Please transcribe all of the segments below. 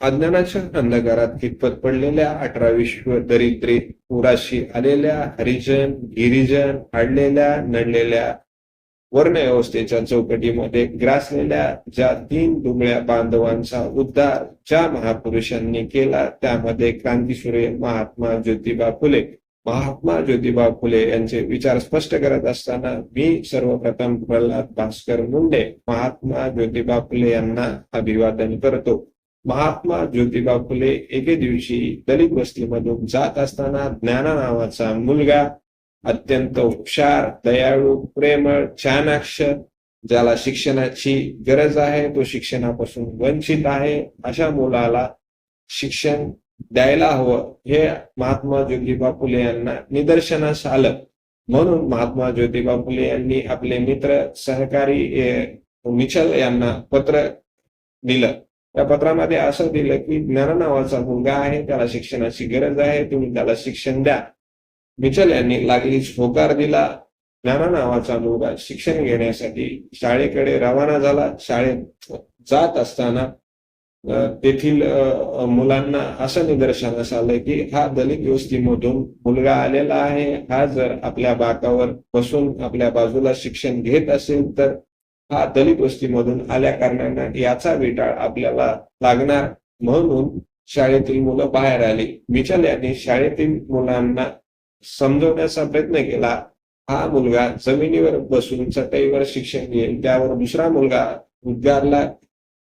अज्ञानाच्या अंधकारात खितपत पडलेल्या 18 दरिद्री पुराशी आलेल्या हरिजन गिरिजन अडलेल्या नडलेल्या वर्णव्यवस्थेच्या चौकटीमध्ये ग्रासलेल्या ज्या 3 दुबळ्या बांधवांचा उद्धार ज्या महापुरुषांनी केला त्यामध्ये क्रांतीसूर्य महात्मा ज्योतिबा फुले. महात्मा ज्योतिबा फुले यांचे विचार स्पष्ट करत असताना मी सर्वप्रथम प्रल्हाद भास्कर मुंडे महात्मा ज्योतिबा फुले यांना अभिवादन करतो. महात्मा ज्योतिबा फुले एके दिवशी दलित वस्तीमधून जात असताना ज्ञाना नावाचा मुलगा अत्यंत हुशार दयाळू प्रेमळ चाणाक्ष ज्याला शिक्षणाची गरज आहे तो शिक्षणापासून वंचित आहे अशा मुलाला शिक्षण द्यायला हवं हे महात्मा ज्योतिबा फुले यांना निदर्शनास आलं. म्हणून महात्मा ज्योतिबा फुले यांनी आपले मित्र सहकारी मिचल यांना पत्र दिलं. त्या पत्रामध्ये असं दिलं की ज्ञाना नावाचा मुलगा आहे त्याला शिक्षणाची गरज आहे तुम्ही त्याला शिक्षण द्या. मिचल यांनी लागलीच होकार दिला. ज्ञाना नावाचा मुलगा शिक्षण घेण्यासाठी शाळेकडे रवाना झाला. शाळेत जात असताना तेथील मुलांना असं निदर्शनास आलं की हा दलित वस्तीमधून मुलगा आलेला आहे. हा जर आपल्या बाकावर बसून आपल्या बाजूला शिक्षण घेत असेल तर हा दलित वस्तीमधून आल्या कारणानं याचा विटाळ आपल्याला लागणार. म्हणून शाळेतील मुलं बाहेर आली. मिचल यांनी शाळेतील मुलांना समजवण्याचा प्रयत्न केला. हा मुलगा जमिनीवर बसून चटईवर शिक्षण घेईल. त्यावर दुसरा मुलगा उद्गारला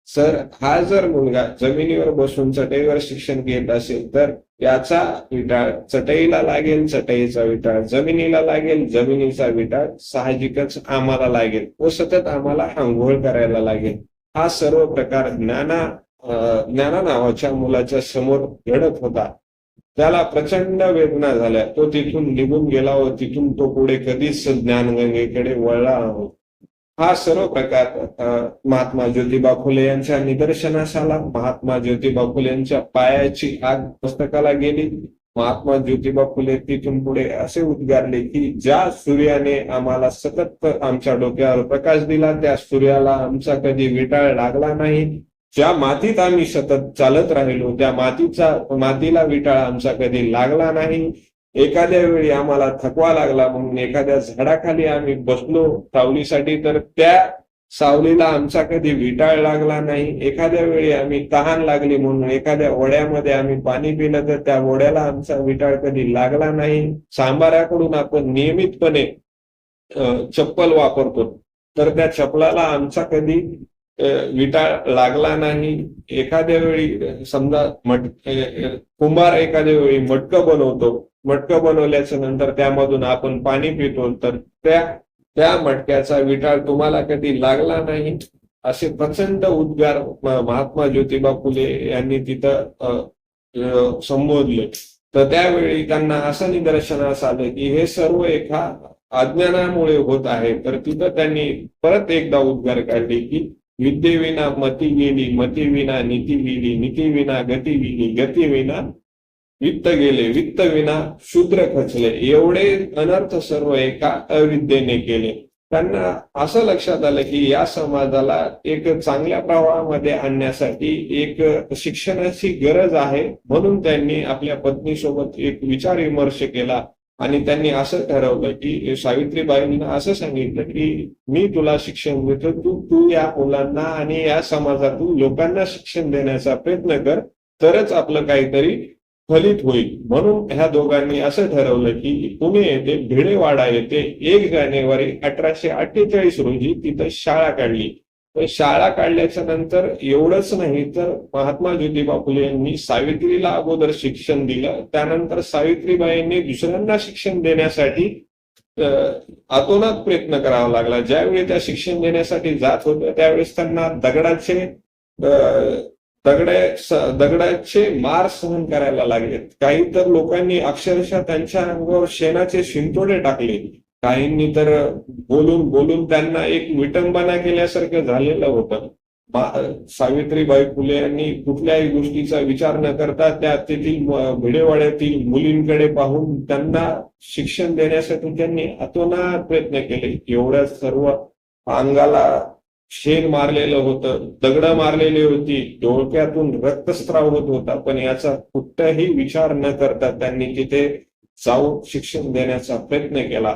सर हा जर मुलगा जमिनीवर बसून चटईवर शिक्षण घेत असेल तर याचा विटाळ चटईला लागेल चटईचा विटाळ जमिनीला लागेल जमिनीचा विटाळ साहजिकच आम्हाला लागेल व सतत आम्हाला आंघोळ करायला लागेल. हा सर्व प्रकार ज्ञाना नावाच्या मुलाच्या समोर घडत होता. त्याला प्रचंड वेदना झाल्या. तो तिथून निघून गेला व तिथून तो पुढे कधीच ज्ञानगंगेकडे वळला नाही. हा सर्व प्रकार महात्मा ज्योतिबा फुले यांच्या निदर्शनास आला. महात्मा ज्योतिबा फुले यांच्या पायाची आग पुस्तकाला गेली. महात्मा ज्योतिबा फुले तिथून पुढे असे उद्गारले की ज्या सूर्याने आम्हाला सतत आमच्या डोक्यावर प्रकाश दिला त्या सूर्याला आमचा कधी विटाळ लागला नाही. ज्या मातीत आम्ही सतत चालत राहिलो त्या मातीला विटाळ आमचा कधी लागला नाही. एखाद्या वेळी आम्हाला थकवा लागला म्हणून एखाद्या झाडाखाली आम्ही बसलो सावलीसाठी तर त्या सावलीला आमचा कधी विटाळ लागला नाही. एखाद्या वेळी आम्ही तहान लागली म्हणून एखाद्या ओढ्यामध्ये आम्ही पाणी पिलं तर त्या ओढ्याला आमचा विटाळ कधी लागला नाही. सांबाऱ्याकडून आपण नियमितपणे चप्पल वापरतो तर त्या चप्पलाला आमचा कधी विटाळ लागला नाही. एखाद्या वेळी समजा कुंभार एखाद्या वेळी मटकं बनवतो. मटकं बनवल्याच्या नंतर त्यामधून आपण पाणी पितो तर त्या मटक्याचा विटाळ तुम्हाला कधी लागला नाही. असे प्रचंड उद्गार महात्मा ज्योतिबा फुले यांनी तिथं संबोधले. तर त्यावेळी त्यांना असं निदर्शनास आलं की हे सर्व एका अज्ञानामुळे होत आहे. तर तिथं त्यांनी परत एकदा उद्गार काढले की विद्येविना मती गेली मती विना नीती गेली नीती विना गती गेली गती विना वित्त गेले वित्त विना शूद्र खचले. एवढे अनर्थ सर्व एका अविद्येने केले. त्यांना असं लक्षात आलं की या समाजाला एक चांगल्या प्रवाहामध्ये आणण्यासाठी एक शिक्षणाची गरज आहे. म्हणून त्यांनी आपल्या पत्नीसोबत एक विचार विमर्श केला आणि त्यांनी असं ठरवलं की सावित्रीबाईंना असं सांगितलं की मी तुला शिक्षण देतो तू या मुलांना आणि या समाजातून लोकांना शिक्षण देण्याचा प्रयत्न कर तरच आपलं काहीतरी फलित होईल. म्हणून ह्या दोघांनी असं ठरवलं की पुणे येथे भिडेवाडा येथे 1 जानेवारी 1848 रोजी तिथं शाळा काढली. शाळा काढल्याच्या नंतर एवढंच नाही तर महात्मा ज्योतिबा फुले यांनी सावित्रीला अगोदर शिक्षण दिलं. त्यानंतर सावित्रीबाईंनी दुसऱ्यांना शिक्षण देण्यासाठी आतोनात प्रयत्न करावा लागला. ज्यावेळी त्या शिक्षण देण्यासाठी जात होत्या त्यावेळेस त्यांना दगडाचे मार सहन करायला लागले. काही तर लोकांनी अक्षरशः त्यांच्या अंगावर शेणाचे शिंतोडे टाकले. काहींनी तर बोलून त्यांना एक विटंबना केल्यासारखं झालेलं होतं. सावित्रीबाई फुले यांनी कुठल्याही गोष्टीचा विचार न करता त्या तेथील भिडेवाड्यातील मुलींकडे पाहून त्यांना शिक्षण देण्यासाठी त्यांनी अतोनात प्रयत्न केले. एवढ्या सर्व अंगाला शेण मारलेलं होतं, दगड मारलेली होती, डोक्यातून रक्तस्राव होत होता, पण याचा कुठलाही विचार न करता त्यांनी तिथे जाऊन शिक्षण देण्याचा प्रयत्न केला.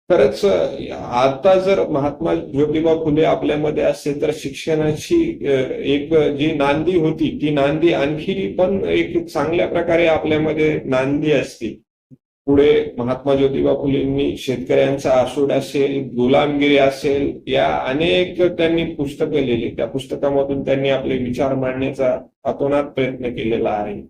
खरंच आता जर महात्मा ज्योतिबा फुले आपल्यामध्ये असते तर शिक्षणाची एक जी नांदी होती ती नांदी आणखी पण एक चांगल्या प्रकारे आपल्यामध्ये नांदी असती. पुढे महात्मा ज्योतिबा फुलेंनी शेतकऱ्यांचा आसूड असेल, गुलामगिरी असेल, या अनेक त्यांनी पुस्तकं लिहिली. त्या पुस्तकामधून त्यांनी आपले विचार मांडण्याचा अतोनात प्रयत्न केलेला आहे.